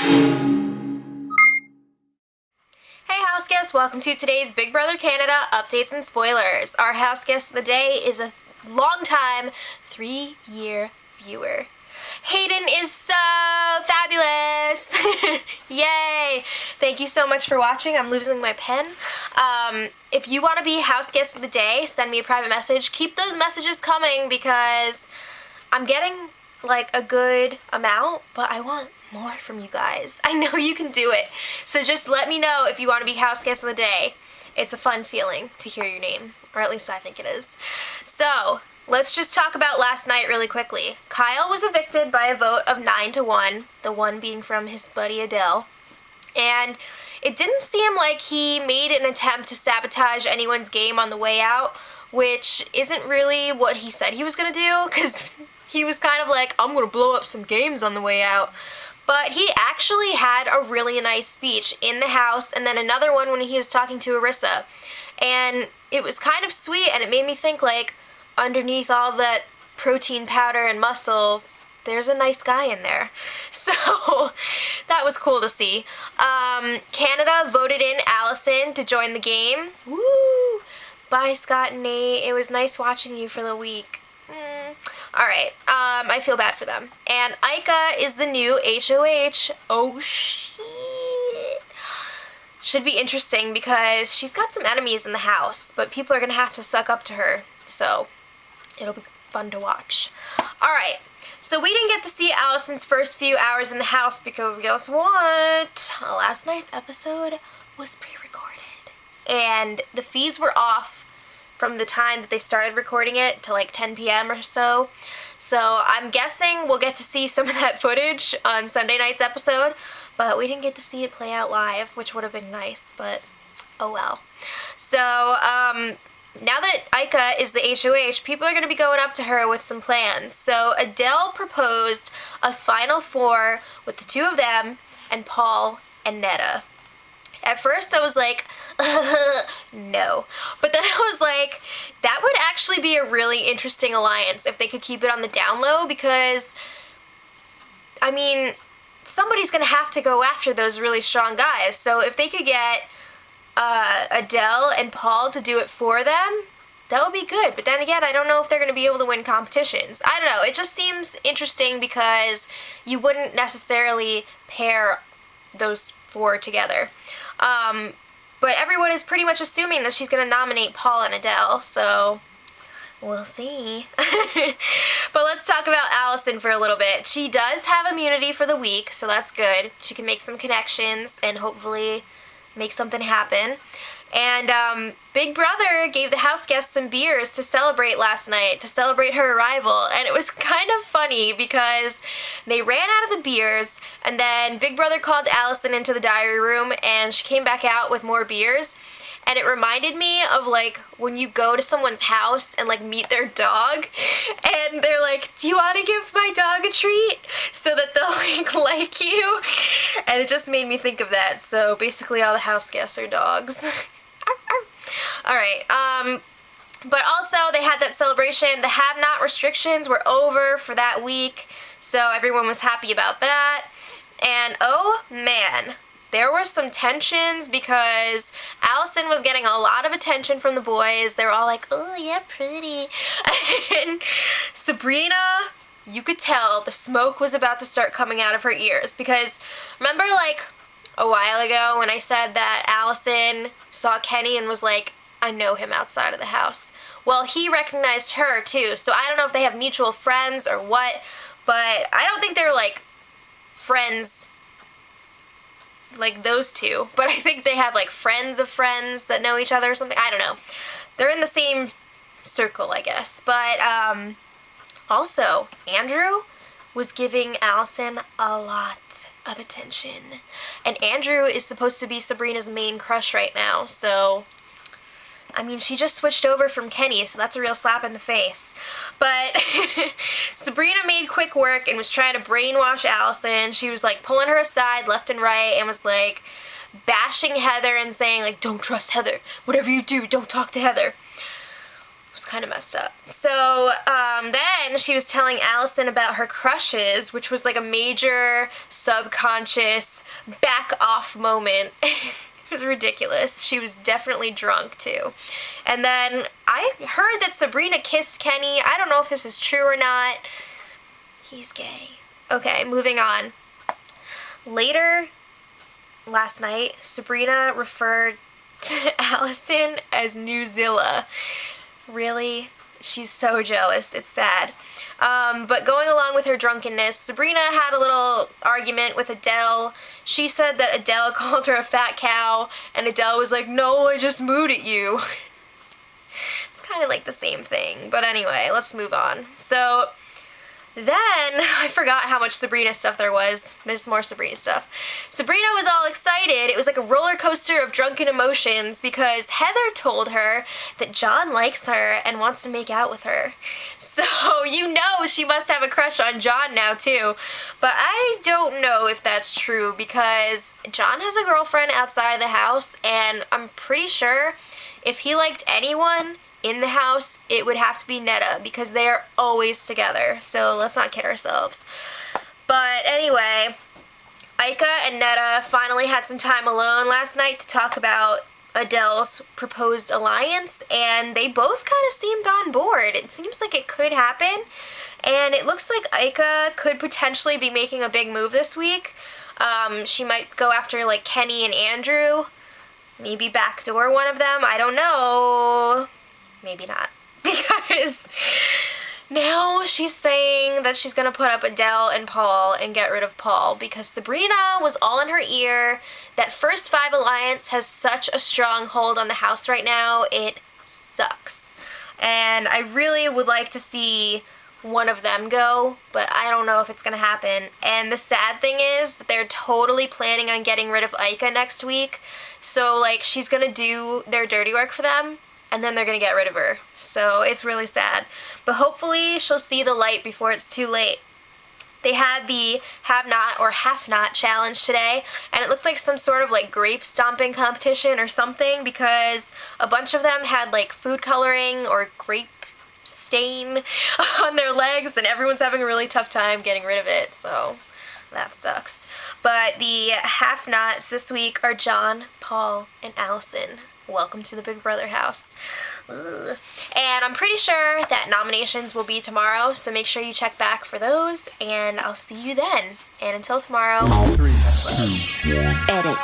Hey house guests, welcome to today's Big Brother Canada updates and spoilers. Our house guest of the day is a long-time 3-year viewer. Hayden is so fabulous! Yay! Thank you so much for watching. I'm losing my pen. If you want to be house guest of the day, send me a private message. Keep those messages coming because I'm getting like a good amount, but I want more from you guys. I know you can do it. So just let me know if you want to be house guest of the day. It's a fun feeling to hear your name, or at least I think it is. So let's just talk about last night really quickly. Kyle was evicted by a vote of 9-1, the one being from his buddy Adele. And it didn't seem like he made an attempt to sabotage anyone's game on the way out, which isn't really what he said he was gonna do, because he was kind of like, I'm gonna blow up some games on the way out. But he actually had a really nice speech in the house, and then another one when he was talking to Arissa. And it was kind of sweet, and it made me think, like, underneath all that protein powder and muscle, there's a nice guy in there. So that was cool to see. Canada voted in Allison to join the game. Woo! Bye, Scott and Nate. It was nice watching you for the week. Alright, I feel bad for them. And Ika is the new HOH. Oh, shit. Should be interesting because she's got some enemies in the house, but people are going to have to suck up to her. So, it'll be fun to watch. Alright, so we didn't get to see Allison's first few hours in the house because guess what? Last night's episode was pre-recorded. And the feeds were off from the time that they started recording it to like 10 p.m. or so. So I'm guessing we'll get to see some of that footage on Sunday night's episode, but we didn't get to see it play out live, which would have been nice, but oh well. So now that Ika is the HOH, people are going to be going up to her with some plans. So Adele proposed a final four with the two of them and Paul and Netta. At first I was like, no. But then I was like, that would actually be a really interesting alliance if they could keep it on the down low because, I mean, somebody's going to have to go after those really strong guys. So if they could get Adele and Paul to do it for them, that would be good. But then again, I don't know if they're going to be able to win competitions. I don't know. It just seems interesting because you wouldn't necessarily pair those four together. But everyone is pretty much assuming that she's going to nominate Paul and Adele, so we'll see. But let's talk about Allison for a little bit. She does have immunity for the week, so that's good. She can make some connections and hopefully make something happen. And Big Brother gave the house guests some beers to celebrate last night, to celebrate her arrival. And it was kind of funny because they ran out of the beers, and then Big Brother called Allison into the diary room, and she came back out with more beers. And it reminded me of, like, when you go to someone's house and, like, meet their dog, and they're like, do you want to give my dog a treat? So that they'll, like you. And it just made me think of that. So basically all the house guests are dogs. Alright, but also they had that celebration. The have-not restrictions were over for that week, so everyone was happy about that. And oh man, there were some tensions because Allison was getting a lot of attention from the boys. They were all like, oh yeah, pretty. And Sabrina, you could tell the smoke was about to start coming out of her ears because remember like a while ago when I said that Allison saw Kenny and was like, I know him outside of the house. Well, he recognized her too, so I don't know if they have mutual friends or what, but I don't think they're like friends like those two, but I think they have like friends of friends that know each other or something. I don't know. They're in the same circle, I guess. But also, Andrew was giving Allison a lot of attention. And Andrew is supposed to be Sabrina's main crush right now, so I mean, she just switched over from Kenny, so that's a real slap in the face. But Sabrina made quick work and was trying to brainwash Allison. She was like pulling her aside left and right and was like bashing Heather and saying like, don't trust Heather. Whatever you do, don't talk to Heather. was kind of messed up. So then she was telling Allison about her crushes, which was like a major subconscious back off moment. It was ridiculous. She was definitely drunk too. And then I heard that Sabrina kissed Kenny. I don't know if this is true or not. He's gay. Okay, moving on. Later last night, Sabrina referred to Allison as Newzilla. Really? She's so jealous. It's sad. But going along with her drunkenness, Sabrina had a little argument with Adele. She said that Adele called her a fat cow, and Adele was like, no, I just mooed at you. It's kind of like the same thing. But anyway, let's move on. So then, I forgot how much Sabrina stuff there was. There's more Sabrina stuff. Sabrina was all excited. It was like a roller coaster of drunken emotions because Heather told her that John likes her and wants to make out with her. So, you know she must have a crush on John now too. But I don't know if that's true because John has a girlfriend outside the house, and I'm pretty sure if he liked anyone in the house, it would have to be Netta because they are always together. So let's not kid ourselves. But anyway, Ika and Netta finally had some time alone last night to talk about Adele's proposed alliance, and they both kind of seemed on board. It seems like it could happen, and it looks like Ika could potentially be making a big move this week. She might go after like Kenny and Andrew, maybe backdoor one of them. I don't know. Maybe not. Because now she's saying that she's going to put up Adele and Paul and get rid of Paul because Sabrina was all in her ear. That First Five Alliance has such a strong hold on the house right now. It sucks. And I really would like to see one of them go, but I don't know if it's going to happen. And the sad thing is that they're totally planning on getting rid of Ika next week. So, like, she's going to do their dirty work for them, and then they're going to get rid of her. So it's really sad. But hopefully she'll see the light before it's too late. They had the Have Not or Half Not challenge today, and it looked like some sort of like grape stomping competition or something because a bunch of them had like food coloring or grape stain on their legs, and everyone's having a really tough time getting rid of it. So that sucks. But the Half Nots this week are John, Paul, and Allison. Welcome to the Big Brother house. Ugh. And I'm pretty sure that nominations will be tomorrow, so make sure you check back for those, and I'll see you then. And until tomorrow, 3, 2, 1. Edit.